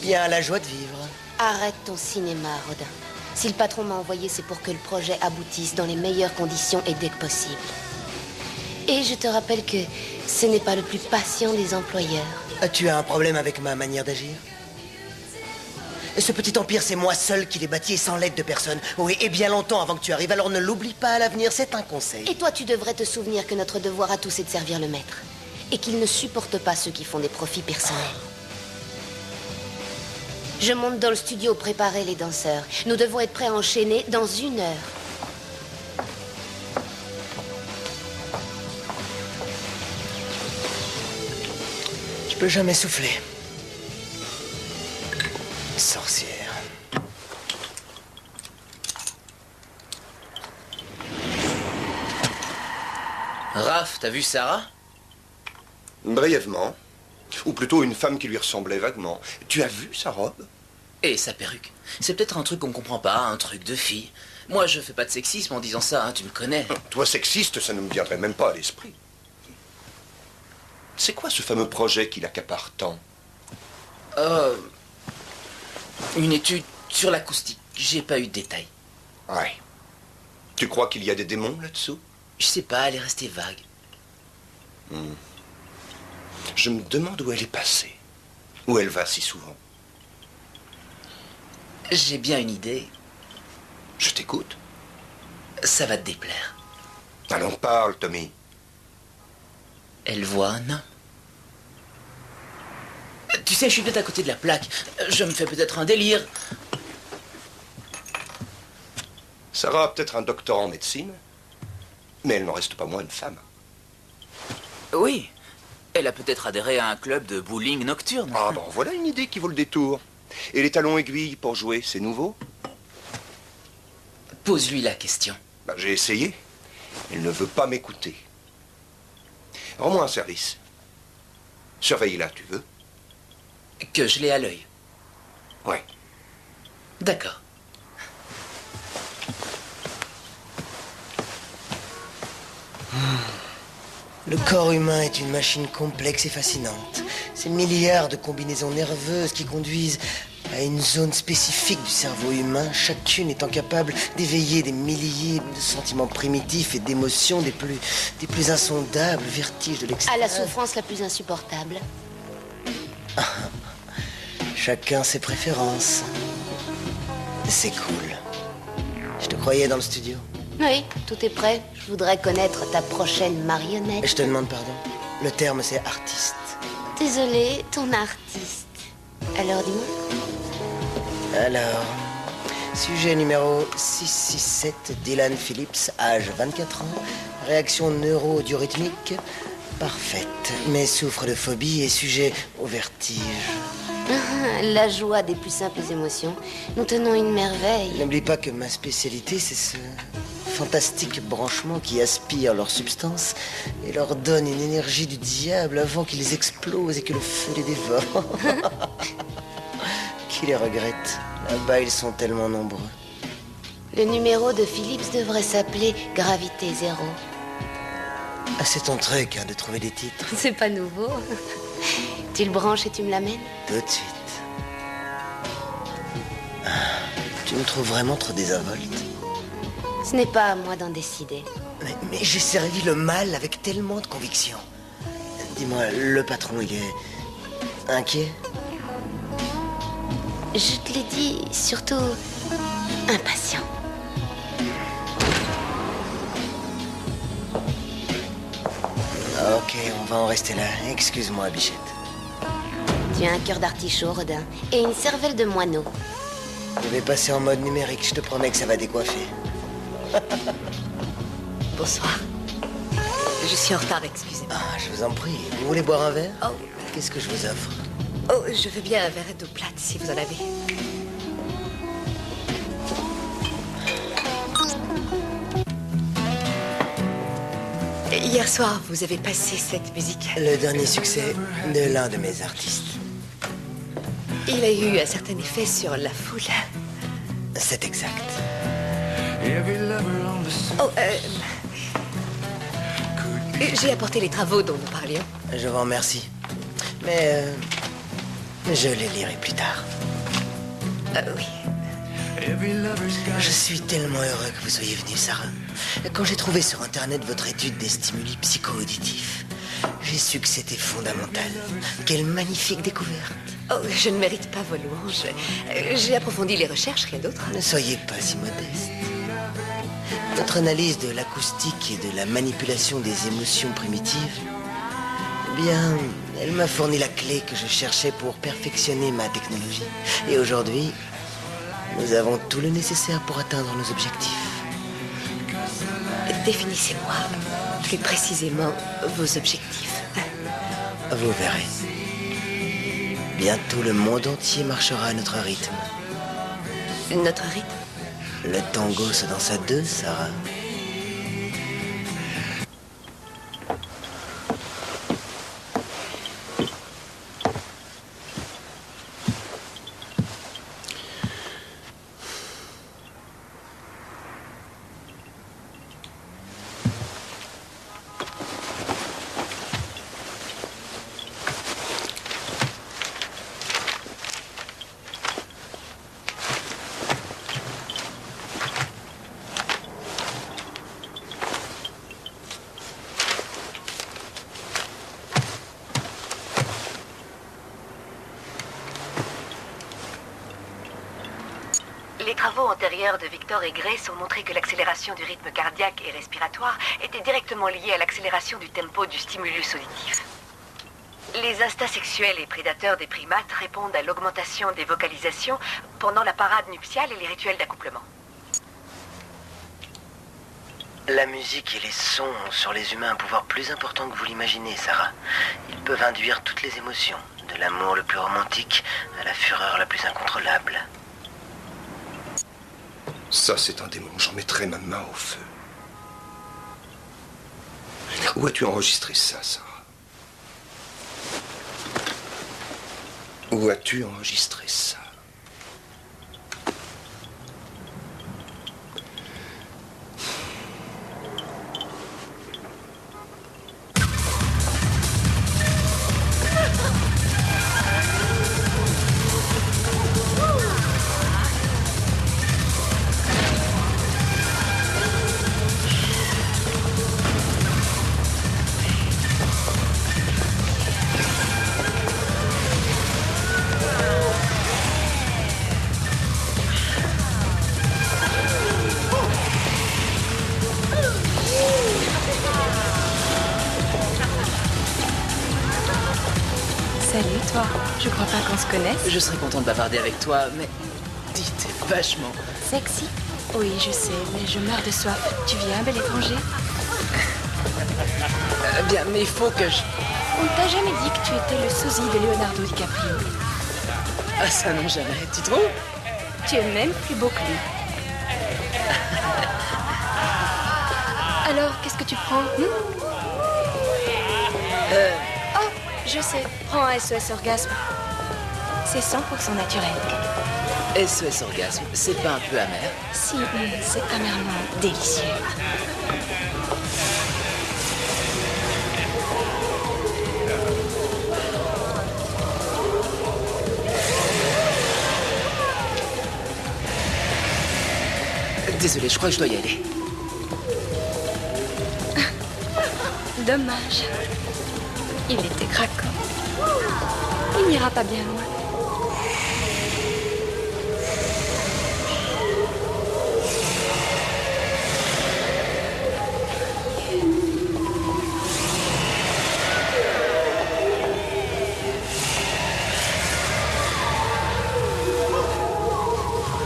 bien, la joie de vivre. Arrête ton cinéma, Rodin. Si le patron m'a envoyé, c'est pour que le projet aboutisse dans les meilleures conditions et dès que possible. Et je te rappelle que ce n'est pas le plus patient des employeurs. Tu as un problème avec ma manière d'agir? Ce petit empire, c'est moi seul qui l'ai bâti et sans l'aide de personne. Oui, et bien longtemps avant que tu arrives, alors ne l'oublie pas à l'avenir, c'est un conseil. Et toi, tu devrais te souvenir que notre devoir à tous est de servir le maître. Et qu'il ne supporte pas ceux qui font des profits personnels. Je monte dans le studio préparer les danseurs. Nous devons être prêts à enchaîner dans 1 heure. Je peux jamais souffler. Sorcière. Raph, t'as vu Sarah? Brièvement. Ou plutôt une femme qui lui ressemblait vaguement. Tu as vu sa robe? Et sa perruque. C'est peut-être un truc qu'on comprend pas, un truc de fille. Moi, je fais pas de sexisme en disant ça, hein, tu me connais. Toi, sexiste, ça ne me viendrait même pas à l'esprit. C'est quoi ce fameux projet qui l'accapare tant? Une étude sur l'acoustique. J'ai pas eu de détails. Ouais. Tu crois qu'il y a des démons là-dessous? Je sais pas, elle est restée vague. Je me demande où elle est passée. Où elle va si souvent. J'ai bien une idée. Je t'écoute. Ça va te déplaire. Allons, parle, Tommy. Elle voit un homme. Tu sais, je suis peut-être à côté de la plaque. Je me fais peut-être un délire. Sarah a peut-être un doctorat en médecine, mais elle n'en reste pas moins une femme. Oui. Elle a peut-être adhéré à un club de bowling nocturne. Ah bon, voilà une idée qui vaut le détour. Et les talons aiguilles pour jouer, c'est nouveau? Pose-lui la question. Bah, j'ai essayé. Elle ne veut pas m'écouter. Rends-moi un service. Surveille-la, tu veux? Que je l'ai à l'œil. Ouais. D'accord. Le corps humain est une machine complexe et fascinante. Ces milliards de combinaisons nerveuses qui conduisent à une zone spécifique du cerveau humain, chacune étant capable d'éveiller des milliers de sentiments primitifs et d'émotions des plus insondables, vertiges de À l'extase. la souffrance la plus insupportable. Chacun ses préférences. C'est cool. Je te croyais dans le studio. Oui, tout est prêt. Je voudrais connaître ta prochaine marionnette. Je te demande pardon. Le terme, c'est artiste. Désolée, ton artiste. Alors dis-moi. Alors, sujet numéro 667, Dylan Phillips, âge 24 ans, réaction neurodiurythmique parfaite, mais souffre de phobie et sujet au vertige. La joie des plus simples émotions. Nous tenons une merveille. N'oublie pas que ma spécialité, c'est ce fantastique branchement qui aspire leur substance et leur donne une énergie du diable avant qu'ils explosent et que le feu les dévore. Qui les regrette? Là-bas, ils sont tellement nombreux. Le numéro de Philips devrait s'appeler Gravité Zéro. Ah, c'est ton truc, hein, de trouver des titres. C'est pas nouveau. Tu le branches et tu me l'amènes? Tout de suite. Ah, tu me trouves vraiment trop désinvolte. Ce n'est pas à moi d'en décider. Mais j'ai servi le mal avec tellement de conviction. Dis-moi, le patron, il est inquiet? Je te l'ai dit, surtout impatient. Ok, on va en rester là. Excuse-moi, Bichette. Tu as un cœur d'artichaut, Rodin, et une cervelle de moineau. Je vais passer en mode numérique, je te promets que ça va décoiffer. Bonsoir. Je suis en retard, excusez-moi. Ah, je vous en prie. Vous voulez boire un verre? Oh. Qu'est-ce que je vous offre? Oh, je veux bien un verre d'eau plate, si vous en avez. Hier soir, vous avez passé cette musique. Le dernier succès de l'un de mes artistes. Il a eu un certain effet sur la foule. C'est exact. Oh, j'ai apporté les travaux dont nous parlions. Je vous remercie. Mais Je les lirai plus tard. Oui. Je suis tellement heureux que vous soyez venue, Sarah. Quand j'ai trouvé sur Internet votre étude des stimuli psycho-auditifs, j'ai su que c'était fondamental. Quelle magnifique découverte. Oh, je ne mérite pas vos louanges. J'ai approfondi les recherches, rien d'autre. Ne soyez pas si modeste. Votre analyse de l'acoustique et de la manipulation des émotions primitives, eh bien, elle m'a fourni la clé que je cherchais pour perfectionner ma technologie. Et aujourd'hui, nous avons tout le nécessaire pour atteindre nos objectifs. Définissez-moi plus précisément vos objectifs. Vous verrez. Bientôt, le monde entier marchera à notre rythme. Notre rythme? Le tango se danse à deux, Sarah. Les travaux antérieurs de Victor et Grace ont montré que l'accélération du rythme cardiaque et respiratoire était directement liée à l'accélération du tempo du stimulus auditif. Les instincts sexuels et prédateurs des primates répondent à l'augmentation des vocalisations pendant la parade nuptiale et les rituels d'accouplement. La musique et les sons ont sur les humains un pouvoir plus important que vous l'imaginez, Sarah. Ils peuvent induire toutes les émotions, de l'amour le plus romantique à la fureur la plus incontrôlable. Ça, c'est un démon. J'en mettrai ma main au feu. Où as-tu enregistré ça, Sarah? Où as-tu enregistré ça? Salut toi, je crois pas qu'on se connaisse. Je serais content de bavarder avec toi, mais dis, t'es vachement... Sexy? Oui, je sais, mais je meurs de soif. Tu viens, bel étranger? Bien, mais il faut que je... On t'a jamais dit que tu étais le sosie de Leonardo DiCaprio? Ah, ça non, jamais. Tu trouves? Tu es même plus beau que lui. Alors, qu'est-ce que tu prends? Oh, je sais. Prends un SOS Orgasme. C'est 100% naturel. SOS Orgasme, c'est pas un peu amer? Si, c'est amèrement délicieux. Désolé, je crois que je dois y aller. Dommage. Il était craquant. Il n'ira pas bien loin.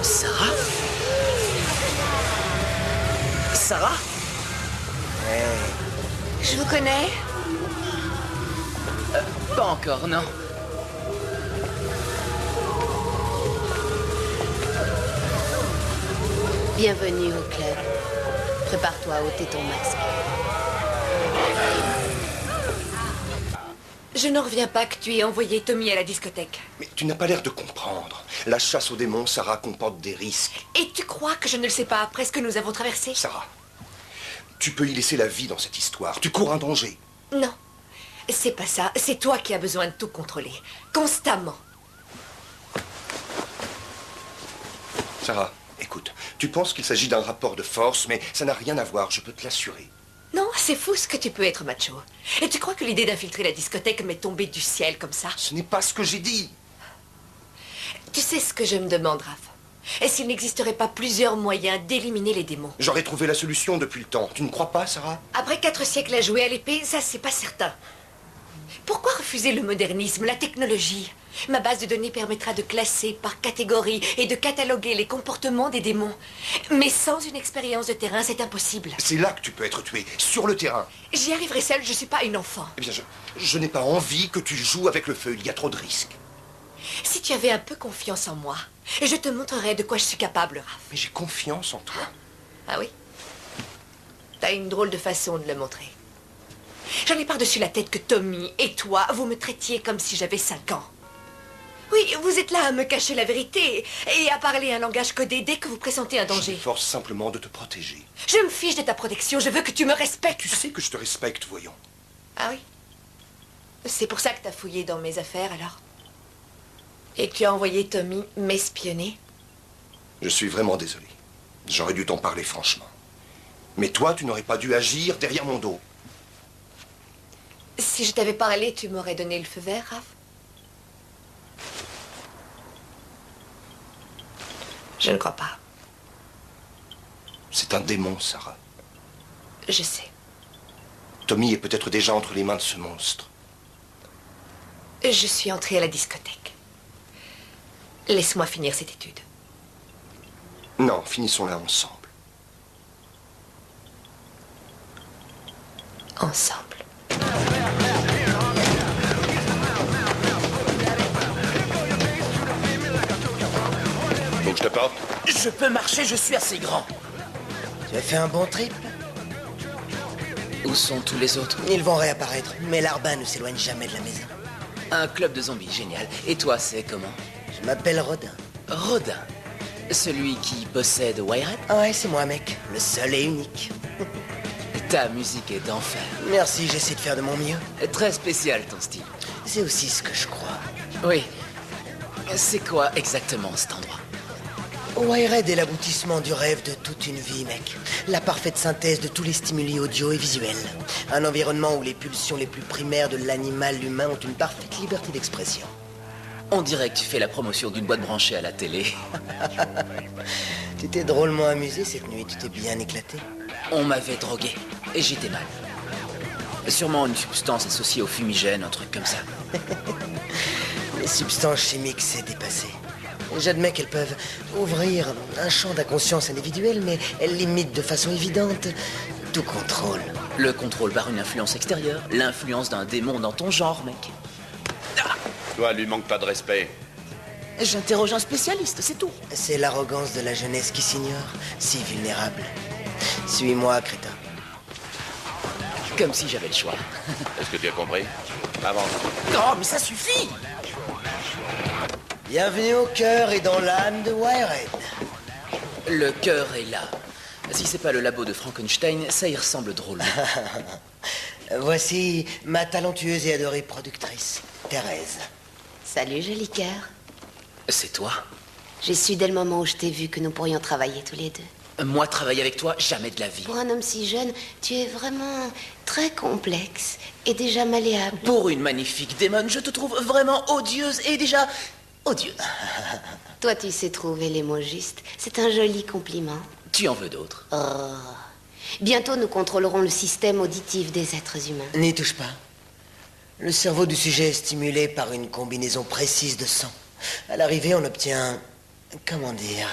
Sarah? Sarah? Je vous connais? Pas encore, non. Bienvenue au club. Prépare-toi à ôter ton masque. Je n'en reviens pas que tu aies envoyé Tommy à la discothèque. Mais tu n'as pas l'air de comprendre. La chasse aux démons, Sarah, comporte des risques. Et tu crois que je ne le sais pas après ce que nous avons traversé? Sarah, tu peux y laisser la vie dans cette histoire. Tu cours un danger. Non, c'est pas ça. C'est toi qui as besoin de tout contrôler. Constamment. Sarah, écoute, tu penses qu'il s'agit d'un rapport de force, mais ça n'a rien à voir, je peux te l'assurer. Non, c'est fou ce que tu peux être macho. Et tu crois que l'idée d'infiltrer la discothèque m'est tombée du ciel comme ça? Ce n'est pas ce que j'ai dit. Tu sais ce que je me demande, Raph? Est-ce qu'il n'existerait pas plusieurs moyens d'éliminer les démons? J'aurais trouvé la solution depuis le temps. Tu ne crois pas, Sarah? Après 4 siècles à jouer à l'épée, ça c'est pas certain. Pourquoi refuser le modernisme, la technologie? Ma base de données permettra de classer par catégorie et de cataloguer les comportements des démons. Mais sans une expérience de terrain, c'est impossible. C'est là que tu peux être tué, sur le terrain. J'y arriverai seule, je suis pas une enfant. Eh bien, je n'ai pas envie que tu joues avec le feu, il y a trop de risques. Si tu avais un peu confiance en moi, je te montrerai de quoi je suis capable, Raph. Mais j'ai confiance en toi. Ah oui? T'as une drôle de façon de le montrer. J'en ai par-dessus la tête que Tommy et toi, vous me traitiez comme si j'avais 5 ans. Oui, vous êtes là à me cacher la vérité et à parler un langage codé dès que vous pressentez un Je danger. m'efforce simplement de te protéger. Je me fiche de ta protection, je veux que tu me respectes. Tu sais que je te respecte, voyons. Ah oui? C'est pour ça que t'as fouillé dans mes affaires, alors? Et que tu as envoyé Tommy m'espionner? Je suis vraiment désolé. J'aurais dû t'en parler franchement. Mais toi, tu n'aurais pas dû agir derrière mon dos. Si je t'avais parlé, tu m'aurais donné le feu vert, Raph? Je ne crois pas. C'est un démon, Sarah. Je sais. Tommy est peut-être déjà entre les mains de ce monstre. Je suis entrée à la discothèque. Laisse-moi finir cette étude. Non, finissons-la ensemble. Ensemble. Faut que je te porte? Je peux marcher, je suis assez grand. Tu as fait un bon trip? Où sont tous les autres? Ils vont réapparaître, mais Larbin ne s'éloigne jamais de la maison. Un club de zombies, génial. Et toi, c'est comment? Je m'appelle Rodin. Rodin. Celui qui possède Wired? Ah ouais, c'est moi, mec. Le seul et unique. Ta musique est d'enfer. Merci, j'essaie de faire de mon mieux. Très spécial, ton style. C'est aussi ce que je crois. Oui. C'est quoi exactement cet endroit? Wired est l'aboutissement du rêve de toute une vie, mec. La parfaite synthèse de tous les stimuli audio et visuels. Un environnement où les pulsions les plus primaires de l'animal humain ont une parfaite liberté d'expression. On dirait que tu fais la promotion d'une boîte branchée à la télé. Tu t'es drôlement amusé cette nuit, tu t'es bien éclaté. On m'avait drogué et j'étais mal. Sûrement une substance associée au fumigène, un truc comme ça. Les substances chimiques, c'est dépassé. J'admets qu'elles peuvent ouvrir un champ d'inconscience individuelle, mais elles limitent de façon évidente tout contrôle. Le contrôle par une influence extérieure, l'influence d'un démon dans ton genre, mec. Toi, lui manque pas de respect. J'interroge un spécialiste, c'est tout. C'est l'arrogance de la jeunesse qui s'ignore, si vulnérable. Suis-moi, crétin. Comme si j'avais le choix. Est-ce que tu as compris? Avance. Oh, mais ça suffit! Bienvenue au cœur et dans l'âme de Wired. Le cœur est là. Si c'est pas le labo de Frankenstein, ça y ressemble drôlement. Voici ma talentueuse et adorée productrice, Thérèse. Salut, joli cœur. C'est toi? J'ai su dès le moment où je t'ai vu que nous pourrions travailler tous les deux. Moi, travailler avec toi, jamais de la vie. Pour un homme si jeune, tu es vraiment très complexe et déjà malléable. Pour une magnifique démon, je te trouve vraiment odieuse et déjà odieuse. Toi, tu sais trouver les mots justes. C'est un joli compliment. Tu en veux d'autres? Oh. Bientôt, nous contrôlerons le système auditif des êtres humains. N'y touche pas. Le cerveau du sujet est stimulé par une combinaison précise de sang. À l'arrivée, on obtient... comment dire...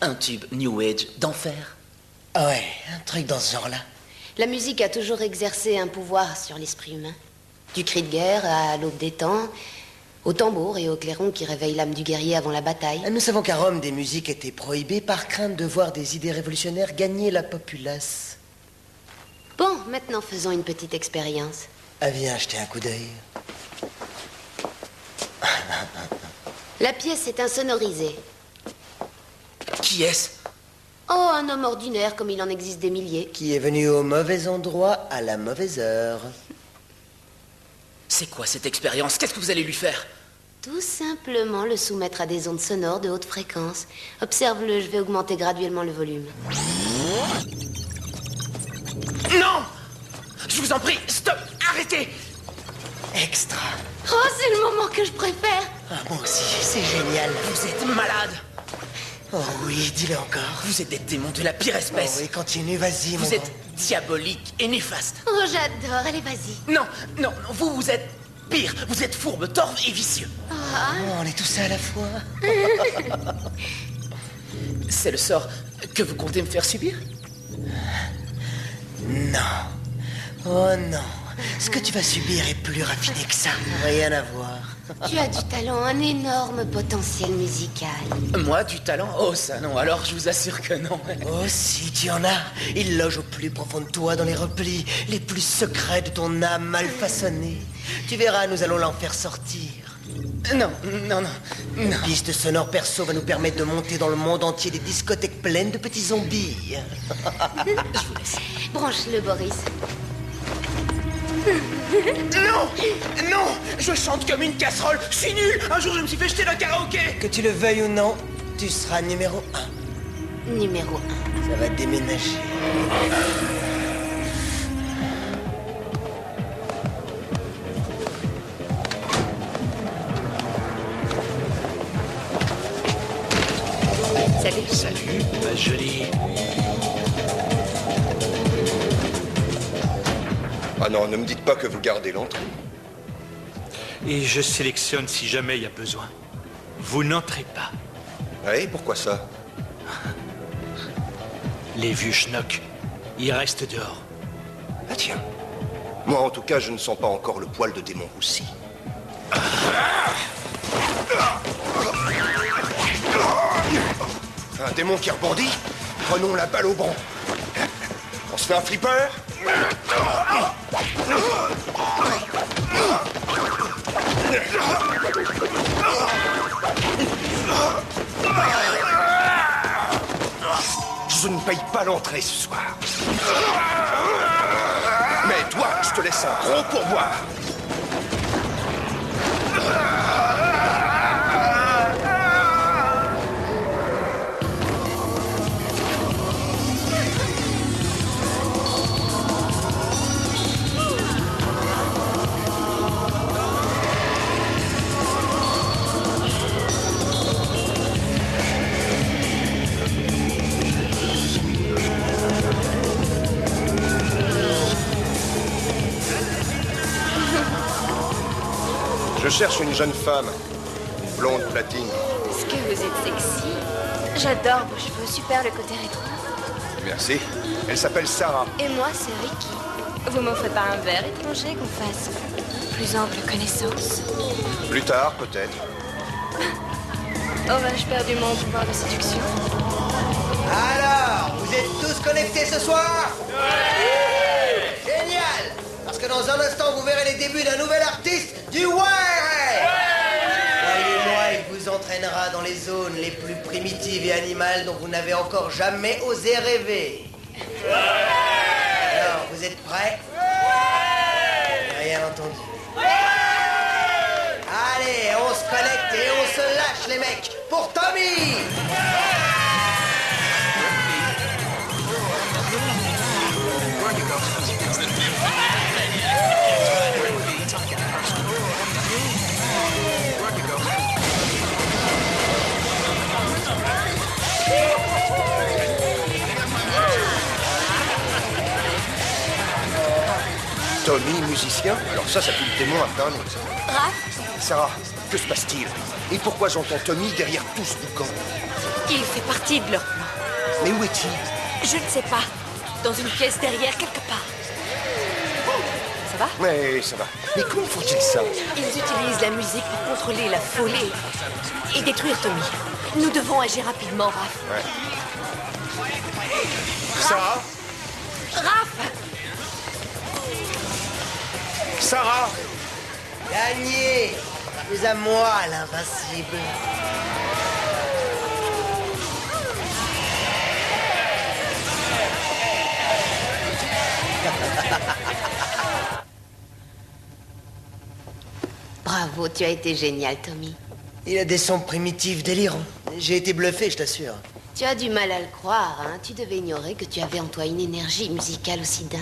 Un tube New Age d'enfer. Ah ouais, un truc dans ce genre-là. La musique a toujours exercé un pouvoir sur l'esprit humain. Du cri de guerre à l'aube des temps, au tambour et au clairon qui réveillent l'âme du guerrier avant la bataille. Nous savons qu'à Rome, des musiques étaient prohibées par crainte de voir des idées révolutionnaires gagner la populace. Bon, maintenant faisons une petite expérience. Ah, viens jeter un coup d'œil. La pièce est insonorisée. Qui est-ce? Oh, un homme ordinaire comme il en existe des milliers. Qui est venu au mauvais endroit à la mauvaise heure. C'est quoi cette expérience? Qu'est-ce que vous allez lui faire? Tout simplement le soumettre à des ondes sonores de haute fréquence. Observe-le, je vais augmenter graduellement le volume. Non! Je vous en prie, stop! Arrêtez! Extra. Oh, c'est le moment que je préfère. Ah, moi aussi, c'est génial. Vous êtes malade! Oh oui, dis-le encore. Vous êtes des démons de la pire Oh espèce! oui, continue, vas-y, mon Vous êtes grand. diabolique et néfaste! Oh, j'adore, allez, vas-y. Non, non, vous êtes pire! Vous êtes fourbe, torve et vicieux! Oh, on est tous ça à la fois. C'est le sort que vous comptez me faire subir? Non. Oh non. Ce que tu vas subir est plus raffiné que ça. Rien à voir. Tu as du talent, un énorme potentiel musical. Moi, du talent? Oh, ça non, alors je vous assure que non. Oh si, tu en as. Il loge au plus profond de toi, dans les replis les plus secrets de ton âme mal façonnée. Tu verras, nous allons l'en faire sortir. Non, non, non, non. La piste sonore perso va nous permettre de monter dans le monde entier des discothèques pleines de petits zombies. Je vous laisse. Branche-le, Boris. Non! Non! Je chante comme une casserole, je suis nul! Un jour je me suis fait jeter d'un karaoké! Que tu le veuilles ou non, tu seras numéro 1. Numéro 1. Ça va déménager. Salut. Salut, ma jolie. Ah non, ne me dites pas que vous gardez l'entrée. Et je sélectionne si jamais il y a besoin. Vous n'entrez pas. Oui, pourquoi ça? Les vieux schnocks, ils restent dehors. Ah tiens. Moi, en tout cas, je ne sens pas encore le poil de démon roussi. Un démon qui rebondit? Prenons la balle au banc. On se fait un flipper? Je ne paye pas l'entrée ce soir. Mais toi, je te laisse un gros pourboire. Je cherche une jeune femme, blonde platine. Est-ce que vous êtes sexy? J'adore vos cheveux, super le côté rétro. Merci. Elle s'appelle Sarah. Et moi, c'est Ricky. Vous m'offrez pas un verre étranger qu'on fasse plus ample connaissance? Plus tard, peut-être. Oh, j'ai perdu mon pouvoir de séduction. Alors, vous êtes tous connectés ce soir? Oui! Génial! Parce que dans un instant, vous verrez les débuts d'un nouvel artiste du Wild! Croyez-moi, il vous entraînera dans les zones les plus primitives et animales dont vous n'avez encore jamais osé rêver. Alors, vous êtes prêts? Rien entendu. Allez, on se connecte et on se lâche, les mecs, pour Tommy! Tommy, musicien? Alors ça pue le démon incarné. Raph, Sarah, que se passe-t-il? Et pourquoi j'entends Tommy derrière tout ce boucan? Il fait partie de leur plan. Mais où est-il? Je ne sais pas. Dans une pièce derrière, quelque part. Ça va? Ouais, ça va. Mais comment font-ils ça? Ils utilisent la musique pour contrôler la folie et détruire Tommy. Nous devons agir rapidement, Raph. Ouais. Sarah? Raph! Sarah? Gagné! C'est à moi, l'invincible. Bravo, tu as été génial, Tommy. Il a des sons primitifs délirants. J'ai été bluffé, je t'assure. Tu as du mal à le croire, hein. Tu devais ignorer que tu avais en toi une énergie musicale aussi dingue.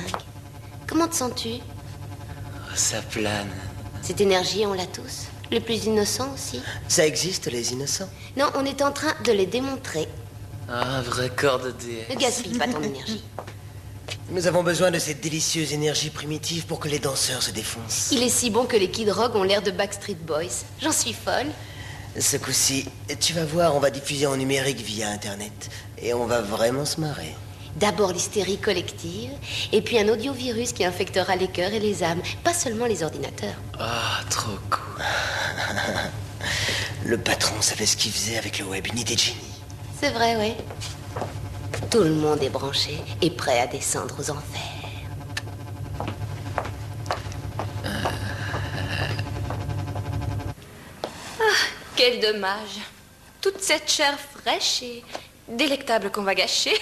Comment te sens-tu? Oh, ça plane. Cette énergie, on l'a tous. Les plus innocents aussi. Ça existe, les innocents? Non, on est en train de les démontrer. Ah, un vrai corps de déesse. Ne gaspille pas ton énergie. Nous avons besoin de cette délicieuse énergie primitive pour que les danseurs se défoncent. Il est si bon que les Kid Rock ont l'air de Backstreet Boys. J'en suis folle. Ce coup-ci, tu vas voir, on va diffuser en numérique via Internet. Et on va vraiment se marrer. D'abord l'hystérie collective, et puis un audiovirus qui infectera les cœurs et les âmes, pas seulement les ordinateurs. Ah, trop cool. Le patron savait ce qu'il faisait avec le web, une idée de génie. C'est vrai, oui. Tout le monde est branché et prêt à descendre aux enfers. Ah, quel dommage. Toute cette chair fraîche et délectable qu'on va gâcher.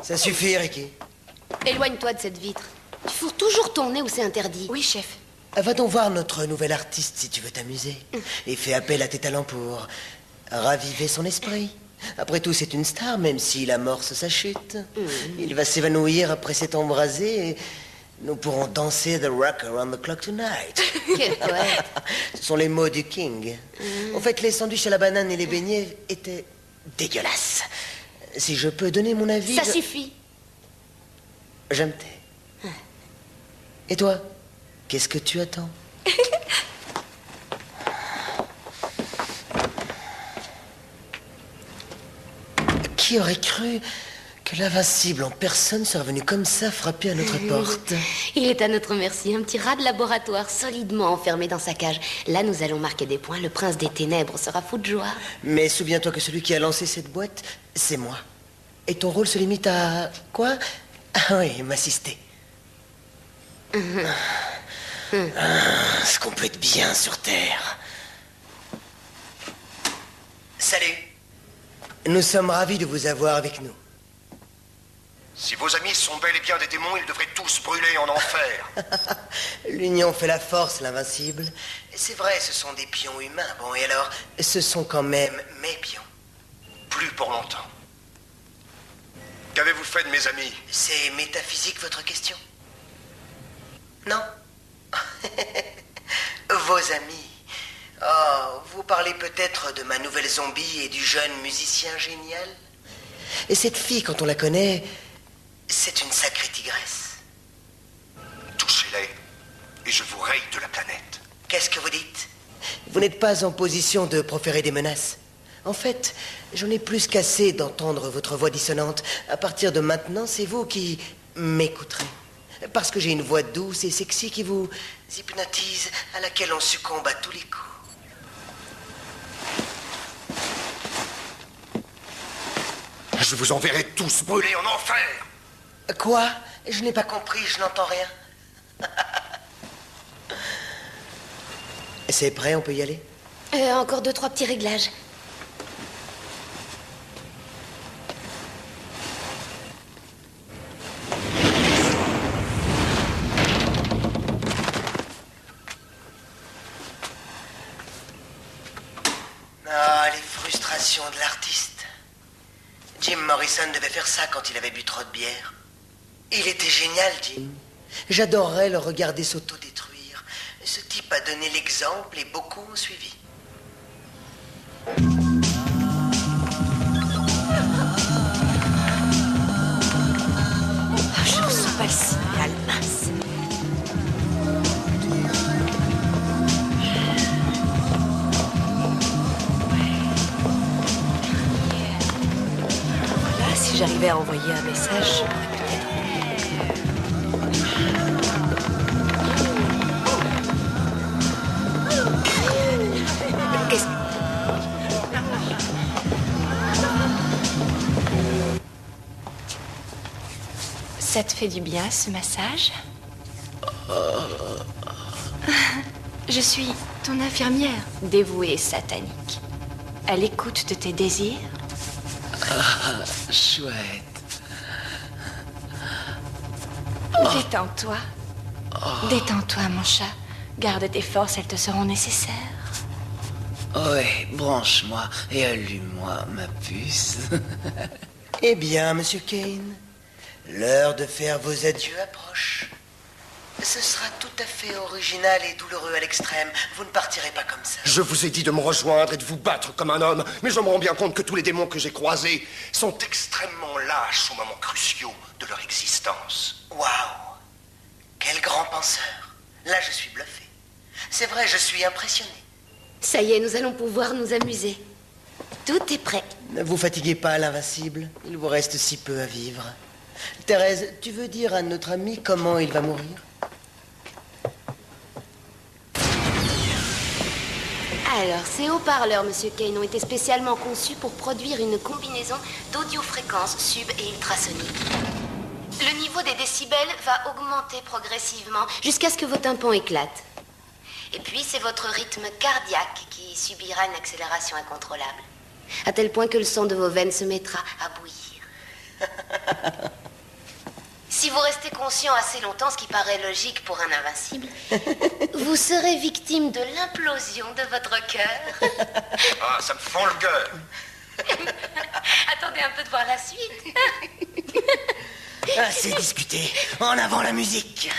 Ça suffit, Ricky. Éloigne-toi de cette vitre. Tu fourres toujours ton nez où c'est interdit. Oui, chef. Va donc voir notre nouvel artiste si tu veux t'amuser. Et fais appel à tes talents pour raviver son esprit. Après tout, c'est une star, même s'il amorce sa chute. Il va s'évanouir après s'être embrasé et nous pourrons danser The Rock Around the Clock Tonight. Quel poète. Ce sont les mots du King. En fait, les sandwichs à la banane et les beignets étaient dégueulasses. Si je peux donner mon avis... Ça suffit. Je me tais. Et toi, qu'est-ce que tu attends? Qui aurait cru que l'invincible en personne serait venu comme ça frapper à notre porte? Il est à notre merci, un petit rat de laboratoire solidement enfermé dans sa cage. Là, nous allons marquer des points. Le prince des ténèbres sera fou de joie. Mais souviens-toi que celui qui a lancé cette boîte, c'est moi. Et ton rôle se limite à... quoi? Ah oui, m'assister. Est-ce qu'on peut être bien sur Terre? Salut. Nous sommes ravis de vous avoir avec nous. Si vos amis sont bel et bien des démons, ils devraient tous brûler en enfer. L'union fait la force, l'invincible. C'est vrai, ce sont des pions humains. Bon, et alors, ce sont quand même mes pions. Plus pour longtemps. Qu'avez-vous fait de mes amis? C'est métaphysique, votre question? Non. Vos amis. Oh, vous parlez peut-être de ma nouvelle zombie et du jeune musicien génial? Et cette fille, quand on la connaît, c'est une sacrée tigresse. Touchez-les, et je vous raye de la planète. Qu'est-ce que vous dites? Vous n'êtes pas en position de proférer des menaces. En fait, j'en ai plus qu'assez d'entendre votre voix dissonante. À partir de maintenant, c'est vous qui m'écouterez. Parce que j'ai une voix douce et sexy qui vous hypnotise, à laquelle on succombe à tous les coups. Je vous enverrai tous brûler en enfer. Quoi? Je n'ai pas compris, je n'entends rien. C'est prêt, on peut y aller? Encore 2-3 petits réglages. Ah, les frustrations de l'artiste. Jim Morrison devait faire ça quand il avait bu trop de bière. Il était génial, Jim. J'adorerais le regarder s'autodétruire. Ce type a donné l'exemple et beaucoup ont suivi. Je ne reçois pas le signal, mince. Là, si j'arrivais à envoyer un message, je pourrais peut-être... Qu'est-ce... Ça te fait du bien, ce massage? Je suis ton infirmière, dévouée et satanique. À l'écoute de tes désirs. Ah, chouette. Détends-toi. Détends-toi, mon chat. Garde tes forces, elles te seront nécessaires. Ouais, branche-moi et allume-moi, ma puce. Eh bien, Monsieur Kane, l'heure de faire vos adieux approche. Ce sera tout à fait original et douloureux à l'extrême. Vous ne partirez pas comme ça. Je vous ai dit de me rejoindre et de vous battre comme un homme, mais je me rends bien compte que tous les démons que j'ai croisés sont extrêmement lâches aux moments cruciaux de leur existence. Waouh! Quel grand penseur. Là, je suis bluffé. C'est vrai, je suis impressionné. Ça y est, nous allons pouvoir nous amuser. Tout est prêt. Ne vous fatiguez pas, l'invincible. Il vous reste si peu à vivre. Thérèse, tu veux dire à notre ami comment il va mourir? Alors, ces haut-parleurs, Monsieur Kane, ont été spécialement conçus pour produire une combinaison d'audiofréquences sub- et ultrasoniques. Le niveau des décibels va augmenter progressivement jusqu'à ce que vos tympans éclatent. Et puis, c'est votre rythme cardiaque qui subira une accélération incontrôlable, à tel point que le sang de vos veines se mettra à bouillir. Si vous restez conscient assez longtemps, ce qui paraît logique pour un invincible, vous serez victime de l'implosion de votre cœur. Ah, ça me fend le cœur. Attendez un peu de voir la suite. Assez discuté. En avant la musique.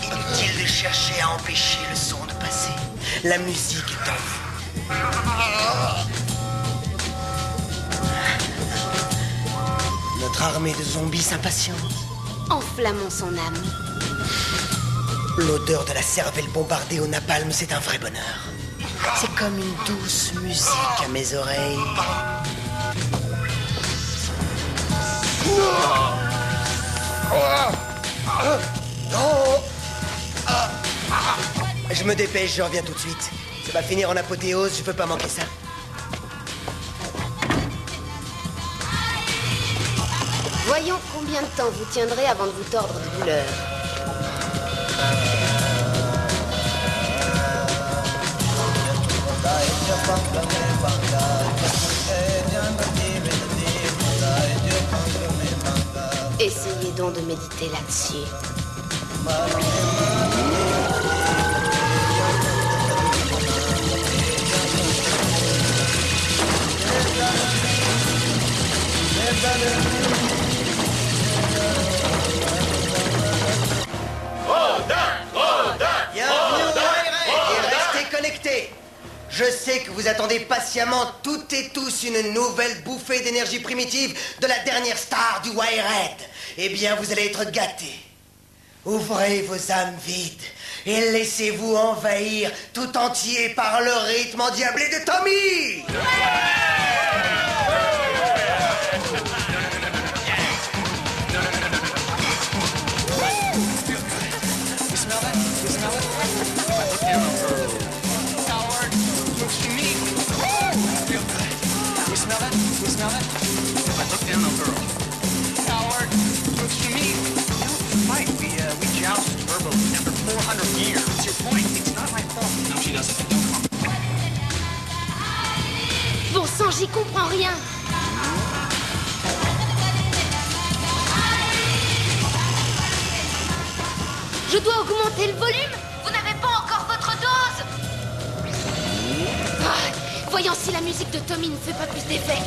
Inutile de chercher à empêcher le son de passer. La musique est en vous. Notre armée de zombies s'impatiente. Enflammons son âme. L'odeur de la cervelle bombardée au napalm, c'est un vrai bonheur. C'est comme une douce musique à mes oreilles. Je me dépêche, je reviens tout de suite. Ça va finir en apothéose, je peux pas manquer ça. Voyons combien de temps vous tiendrez avant de vous tordre de douleur. Essayez donc de méditer là-dessus. Bienvenue au Wayred et restez connectés. Je sais que vous attendez patiemment toutes et tous une nouvelle bouffée d'énergie primitive de la dernière star du Wayred. Eh bien, vous allez être gâtés. Ouvrez vos âmes vides et laissez-vous envahir tout entier par le rythme endiablé de Tommy. Bon sang, j'y comprends rien. Je dois augmenter le volume. Vous n'avez pas encore votre dose. Voyons si la musique de Tommy ne fait pas plus d'effet.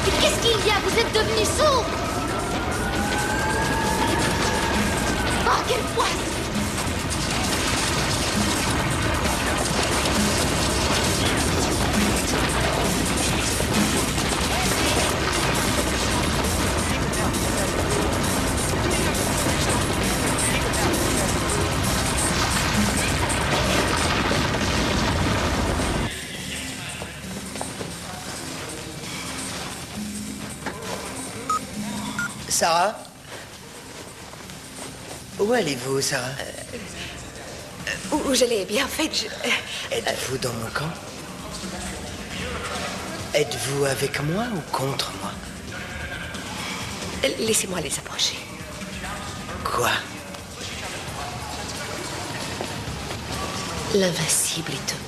Mais qu'est-ce qu'il y a? Vous êtes devenu sourd. Oh, quelle poisse! Sarah? Où allez-vous, Sarah? Où j'allais bien fait, Êtes-vous dans mon camp? Êtes-vous avec moi ou contre moi? Laissez-moi les approcher. Quoi? L'invincible et Tommy.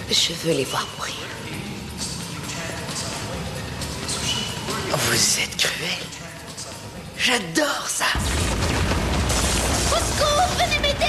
Je veux les voir mourir. Vous êtes cruel. J'adore ça. Au secours, venez m'aider!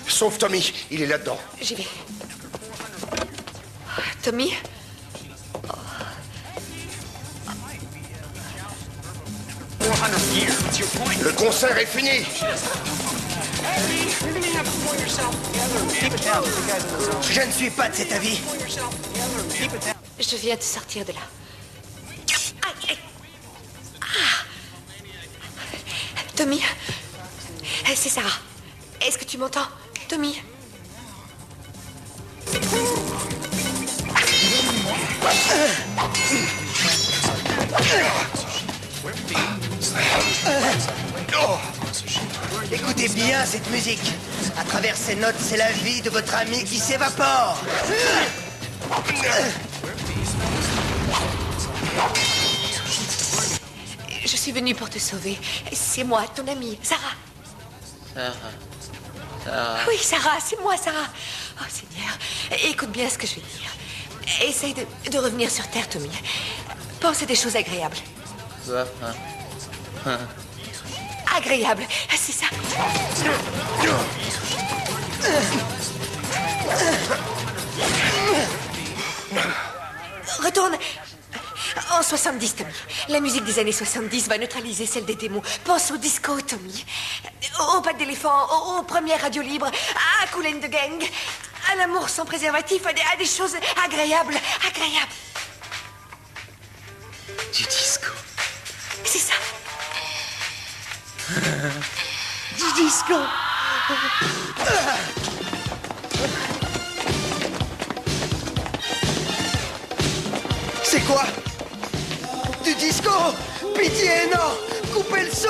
Sauve Tommy, il est là-dedans. J'y vais. Tommy? Le concert est fini. Je ne suis pas de cet avis. Je viens de sortir de là. Aïe, aïe. Ah. Tommy? C'est Sarah. Est-ce que tu m'entends? Tommy? Écoutez bien cette musique. À travers ces notes, c'est la vie de votre ami qui s'évapore. Je suis venue pour te sauver. C'est moi, ton amie, Sarah. Sarah. Oui, Sarah, c'est moi, Sarah. Oh, Seigneur, écoute bien ce que je vais dire. Essaye de revenir sur Terre, Tommy. Pense à des choses agréables. Quoi? Agréables, c'est ça. Retourne en 70, Tommy. La musique des années 70 va neutraliser celle des démons. Pense au disco, Tommy. Aux pattes d'éléphant, aux premières radios libres, à Kool and the Gang, à l'amour sans préservatif, à des choses agréables. Agréables. Du disco. C'est ça. Du disco. C'est quoi? Du disco? Pitié, non! Coupez le son!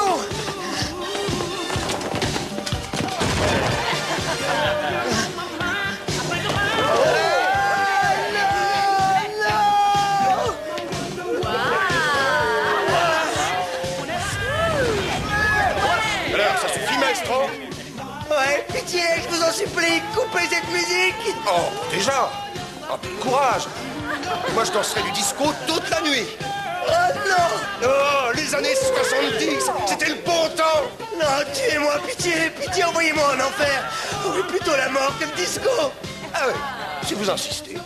Alors, ça suffit, maestro? Ouais, pitié, je vous en supplie, coupez cette musique! Oh, déjà? Oh, courage! Moi, je danserai du disco toute la nuit. Oh non! Oh, les années 70, c'était le bon temps. Non, tuez-moi, pitié, pitié, envoyez-moi en enfer! Oui, plutôt la mort que le disco! Ah oui, si vous insistez.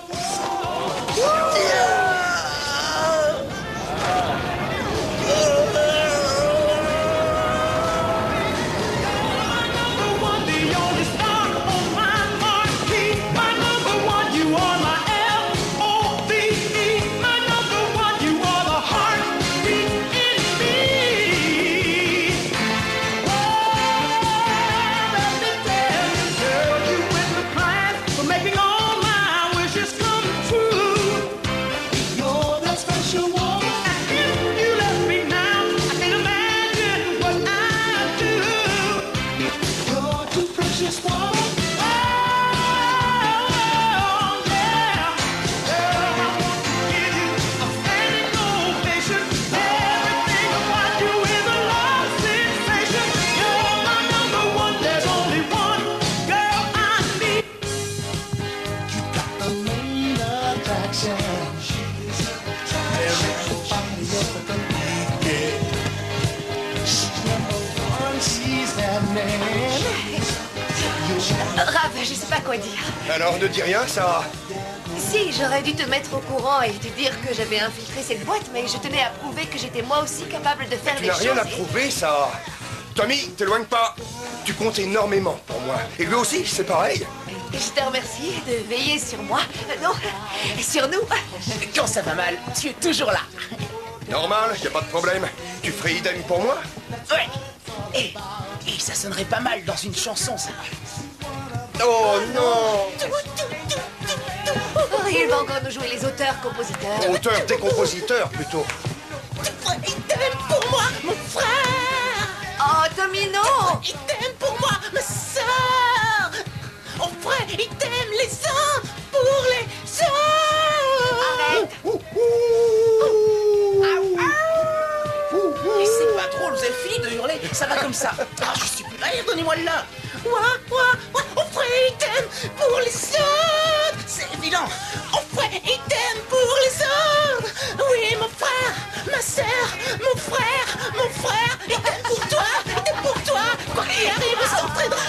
Rav, je sais pas quoi dire. Alors, ne dis rien, Sarah. Si, j'aurais dû te mettre au courant et te dire que j'avais infiltré cette boîte, mais je tenais à prouver que j'étais moi aussi capable de faire Tu des n'as choses. rien à prouver, Sarah. Tommy, t'éloigne pas. Tu comptes énormément pour moi. Et lui aussi, c'est pareil. Je te remercie de veiller sur moi. Non, sur nous. Quand ça va mal, tu es toujours là. Normal, y a pas de problème. Tu ferais idem pour moi? Ouais. Et ça sonnerait pas mal dans une chanson, ça. Oh non! Oh, il va encore nous jouer les auteurs-compositeurs. Auteur des compositeurs, plutôt. Tu ferais idem pour moi, mon frère. Oh, Tommy, non! Il t'aime pour moi, ma sœur. On ferait idem les uns pour les autres. Et c'est pas drôle, vous avez fini de hurler. Ça va comme ça. Ah, je suis plus allez, donnez-moi le là. Ouais, on ferait idem pour les autres. C'est évident. On ferait idem pour les autres. Oui, mon frère, ma sœur, mon frère, idem pour toi, idem pour toi. Quoi qu'il arrive, on s'entraînera